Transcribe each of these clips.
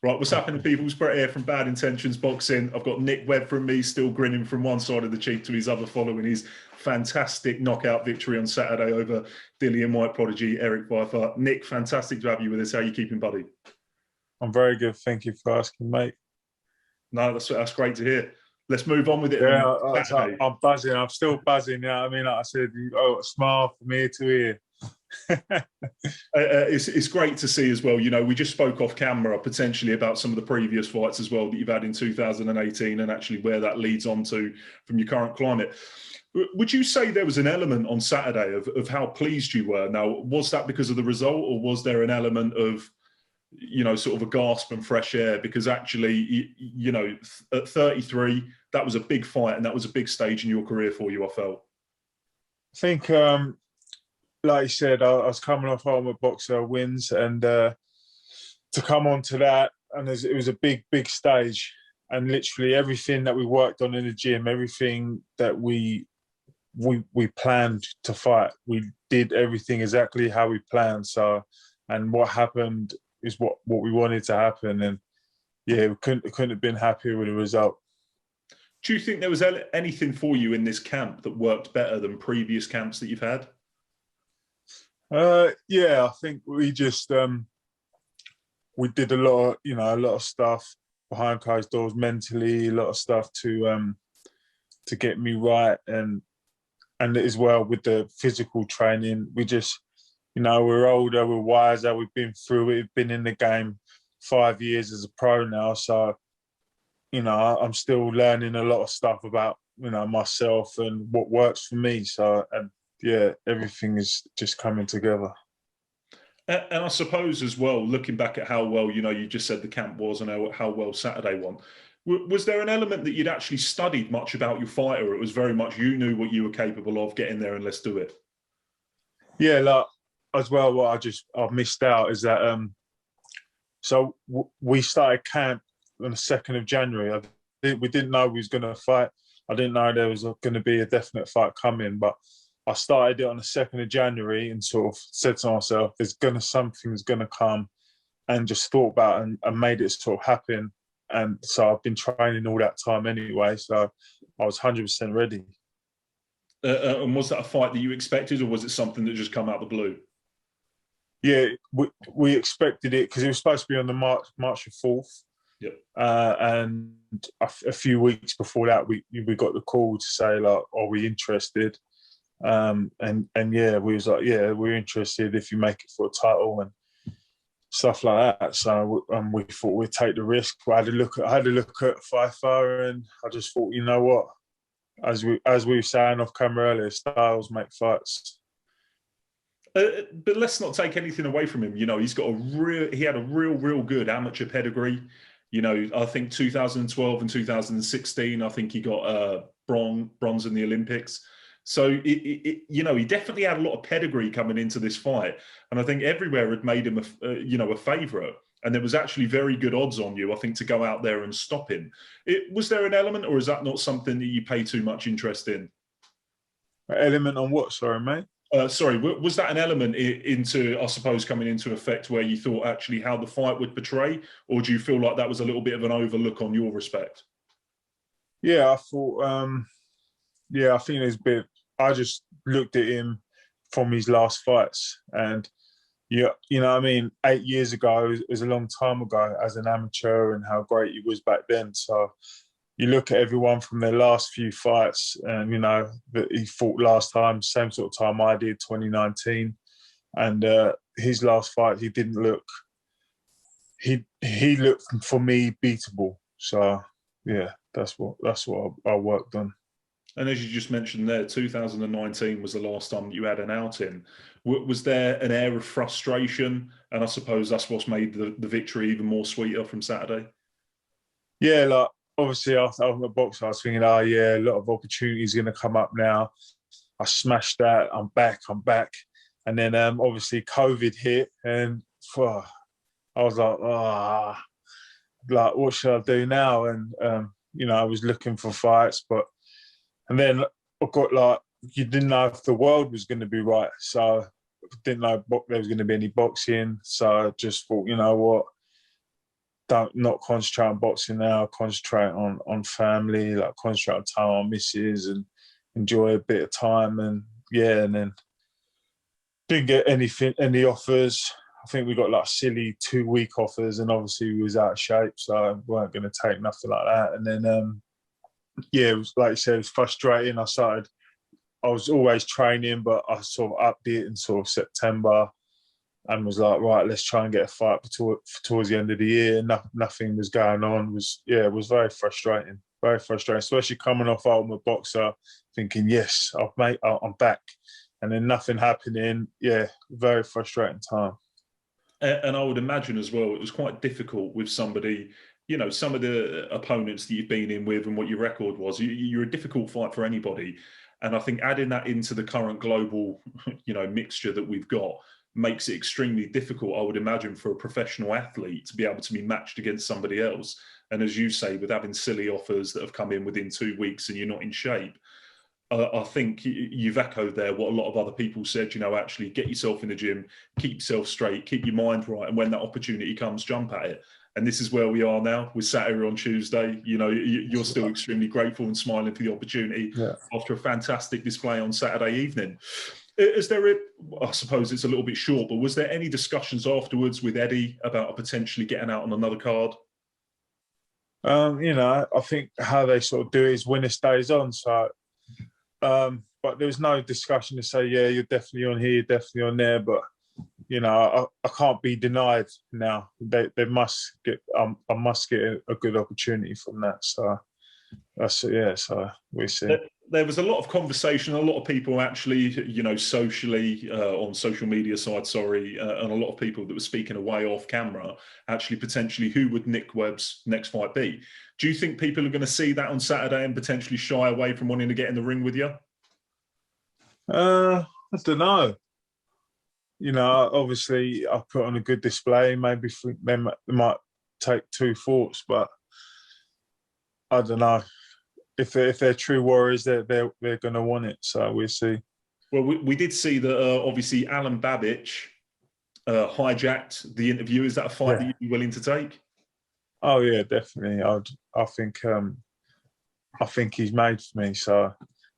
Right, what's happening, people? Brett here from Bad Intentions Boxing. I've got Nick Webb from me, still grinning from one side of the cheek to his other, following his fantastic knockout victory on Saturday over Dillian Whyte prodigy Eric Pfeifer. Nick, fantastic to have you with us. How are you keeping, buddy? I'm very good. Thank you for asking, mate. No, that's great to hear. Let's move on with it. Yeah, I'm buzzing. I'm still buzzing. Yeah, I mean, like I said, a smile from ear to ear. It's great to see as well. You know, we just spoke off camera potentially about some of the previous fights as well that you've had in 2018 and actually where that leads on to from your current climate. Would you say there was an element on Saturday of how pleased you were? Now, was that because of the result, or was there an element of, you know, sort of a gasp and fresh air? Because actually, you know, at 33, that was a big fight and that was a big stage in your career for you, I felt. I think, like you said, I was coming off home with boxer wins, and to come on to that, and it was a big stage, and literally everything that we worked on in the gym, everything that we planned to fight, we did everything exactly how we planned. So, and what happened is what we wanted to happen, and yeah, we couldn't have been happier with the result. Do you think there was anything for you in this camp that worked better than previous camps that you've had? Yeah, I think we just we did a lot of stuff behind closed doors mentally, a lot of stuff to get me right, and as well with the physical training. We just, you know, we're older, we're wiser, we've been through it, we've been in the game 5 years as a pro now, so you know, I'm still learning a lot of stuff about, you know, myself and what works for me. So, and yeah, everything is just coming together. And I suppose as well, looking back at how well, you know, you just said the camp was and how well Saturday went, was there an element that you'd actually studied much about your fighter, or it was very much you knew what you were capable of, getting there and let's do it? Yeah, like as well, what I've missed out is that so we started camp on the 2nd of January. We didn't know we was going to fight. I didn't know there was going to be a definite fight coming, but I started it on the 2nd of January and sort of said to myself, something's going to come, and just thought about it and made it sort of happen. And so I've been training all that time anyway, so I was 100% ready. And was that a fight that you expected, or was it something that just come out of the blue? Yeah, we expected it because it was supposed to be on the March the 4th. Yep. And a few weeks before that, we got the call to say, like, are we interested? And yeah, we was like, yeah, we're interested if you make it for a title and stuff like that. So we thought we'd take the risk. I had a look at Pfeifer, and I just thought, you know what, as we were saying off camera earlier, styles make fights. But let's not take anything away from him. You know, he had a real good amateur pedigree. You know, I think 2012 and 2016, I think he got bronze in the Olympics. So, you know, he definitely had a lot of pedigree coming into this fight. And I think everywhere had made him, a favourite. And there was actually very good odds on you, I think, to go out there and stop him. Was there an element, or is that not something that you pay too much interest in? An element on what, sorry, mate? Sorry, was that an element into, I suppose, coming into effect where you thought actually how the fight would portray, or do you feel like that was a little bit of an overlook on your respect? Yeah, I thought, I think there's a bit. I just looked at him from his last fights, and yeah, you know what I mean, 8 years ago is a long time ago as an amateur, and how great he was back then. So you look at everyone from their last few fights, and you know that he fought last time, same sort of time I did, 2019, and his last fight, he didn't look. He looked for me beatable. So yeah, that's what I worked on. And as you just mentioned there, 2019 was the last time you had an outing. Was there an air of frustration? And I suppose that's what's made the victory even more sweeter from Saturday. Yeah, like obviously after I was a boxer, I was thinking, oh yeah, a lot of opportunities going to come up now. I smashed that. I'm back. And then obviously COVID hit, and I was like, like what should I do now? And you know, I was looking for fights, and then I got like, you didn't know if the world was going to be right, so I didn't know there was going to be any boxing. So I just thought, you know what, not concentrate on boxing now, concentrate on family, like concentrate on time on missus and enjoy a bit of time. And yeah, and then didn't get any offers. I think we got like silly 2-week offers, and obviously we was out of shape, so I weren't going to take nothing like that. And then yeah, it was, like you said, it was frustrating. I was always training, but I sort of upped it in sort of September and was like, right, let's try and get a fight towards the end of the year. Nothing was going on. It was very frustrating, especially coming off Ultimate Boxer, thinking, yes, I'm back. And then nothing happening. Yeah, very frustrating time. And I would imagine as well, it was quite difficult with somebody, you know, some of the opponents that you've been in with and what your record was. You're a difficult fight for anybody. And I think adding that into the current global, you know, mixture that we've got makes it extremely difficult, I would imagine, for a professional athlete to be able to be matched against somebody else. And as you say, with having silly offers that have come in within 2 weeks and you're not in shape, I think you've echoed there what a lot of other people said, you know, actually get yourself in the gym, keep yourself straight, keep your mind right. And when that opportunity comes, jump at it. And this is where we are now. We're sat here on Tuesday. You know, you're still extremely grateful and smiling for the opportunity after a fantastic display on Saturday evening. Is there, I suppose it's a little bit short, but was there any discussions afterwards with Eddie about potentially getting out on another card? You know, I think how they sort of do it is winner stays on. So, but there was no discussion to say, yeah, you're definitely on here, you're definitely on there. But you know, I can't be denied now. They must get, I must get a good opportunity from that. So that's so we'll see. There was a lot of conversation, a lot of people actually, you know, socially, on social media side, and a lot of people that were speaking away off camera, actually potentially who would Nick Webb's next fight be? Do you think people are going to see that on Saturday and potentially shy away from wanting to get in the ring with you? I don't know. You know, obviously I put on a good display. Maybe they might take 2 thoughts, but I don't know. If they're true warriors, they're going to want it. So we'll see. Well, we did see that obviously Alan Babic hijacked the interview. Is that a fight that you'd be willing to take? Oh yeah, definitely. I think he's made for me. So,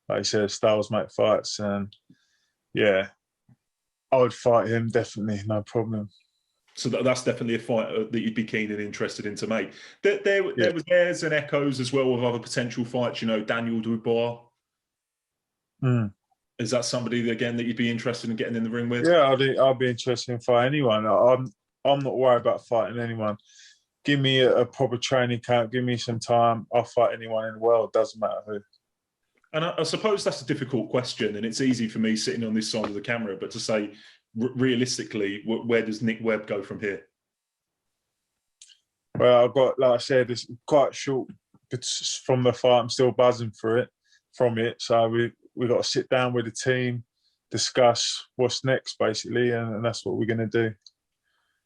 like I said, styles make fights, and yeah, I would fight him definitely, no problem. So that's definitely a fight that you'd be keen and interested in to make. There was airs and echoes as well of other potential fights. You know, Daniel Dubois. Is that somebody again that you'd be interested in getting in the ring with? Yeah, I'd be interested in fighting anyone. I'm not worried about fighting anyone. Give me a proper training camp. Give me some time. I'll fight anyone in the world. Doesn't matter who. And I suppose that's a difficult question, and it's easy for me sitting on this side of the camera, but to say, realistically, where does Nick Webb go from here? Well, I've got, like I said, it's quite short from the fight. I'm still buzzing from it. So we got to sit down with the team, discuss what's next, basically, and that's what we're going to do.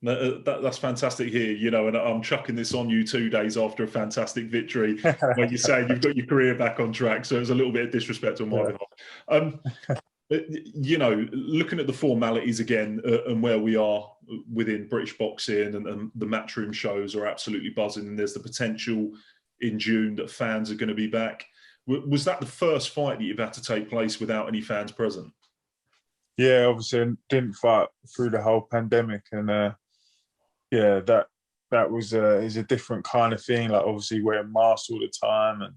That's fantastic here, you know, and I'm chucking this on you 2 days after a fantastic victory where you're saying you've got your career back on track. So there's a little bit of disrespect on my behalf. You know, looking at the formalities again and where we are within British boxing and the matchroom shows are absolutely buzzing, and there's the potential in June that fans are going to be back. Was that the first fight that you've had to take place without any fans present? Yeah, obviously I didn't fight through the whole pandemic, and yeah, that was is a different kind of thing. Like obviously wearing masks all the time and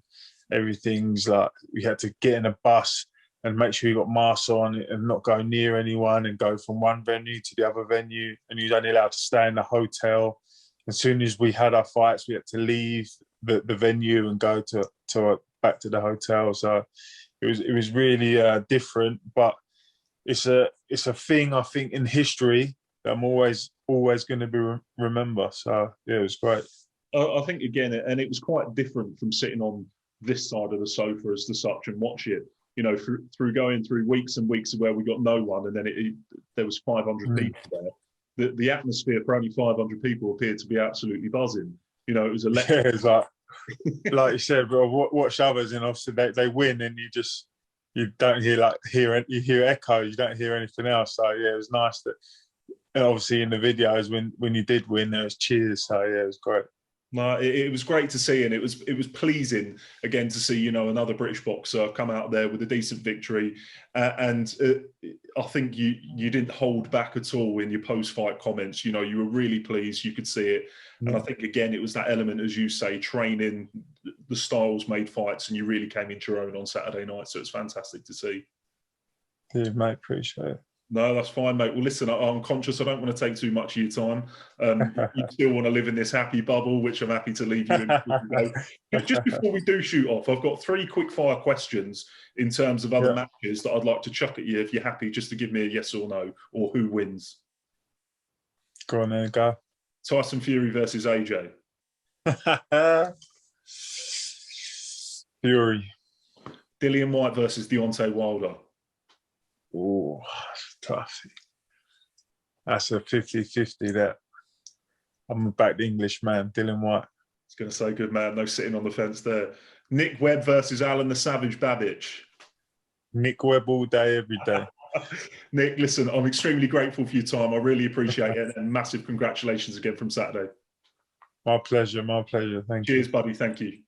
everything's like we had to get in a bus and make sure you got masks on and not go near anyone and go from one venue to the other venue. And you're only allowed to stay in the hotel. As soon as we had our fights, we had to leave the venue and go to back to the hotel. So it was really different, but it's a thing I think in history that I'm always going to be remember. So yeah, it was great. I think again, and it was quite different from sitting on this side of the sofa as to such and watch it. You know, through going through weeks and weeks of where we got no one, and then there was 500 people there. The atmosphere for only 500 people appeared to be absolutely buzzing. You know, it was electric. Yeah, it's like you said, bro. Watch others, and obviously they win, and you don't hear you hear echo. You don't hear anything else. So yeah, it was nice that And obviously in the videos when you did win, there was cheers. So yeah, it was great. No, it was great to see, and it was pleasing again to see, you know, another British boxer come out there with a decent victory, and I think you didn't hold back at all in your post-fight comments. You know, you were really pleased. You could see it, and I think again it was that element, as you say, training, the styles made fights, and you really came into your own on Saturday night. So it's fantastic to see. Yeah, mate, appreciate it. No, that's fine, mate. Well, listen, I'm conscious I don't want to take too much of your time. You still want to live in this happy bubble, which I'm happy to leave you in. Just before we do shoot off, I've got 3 quick-fire questions in terms of other matches that I'd like to chuck at you, if you're happy, just to give me a yes or no, or who wins. Go on then, go. Tyson Fury versus AJ. Fury. Dillian Whyte versus Deontay Wilder. Oh, tough. That's a 50-50 that. I'm back the English man, Dillian Whyte. I was going to say, good man, no sitting on the fence there. Nick Webb versus Alan the Savage Babic. Nick Webb all day, every day. Nick, listen, I'm extremely grateful for your time. I really appreciate it, and massive congratulations again from Saturday. My pleasure, my pleasure. Thank you. Cheers, buddy. Thank you.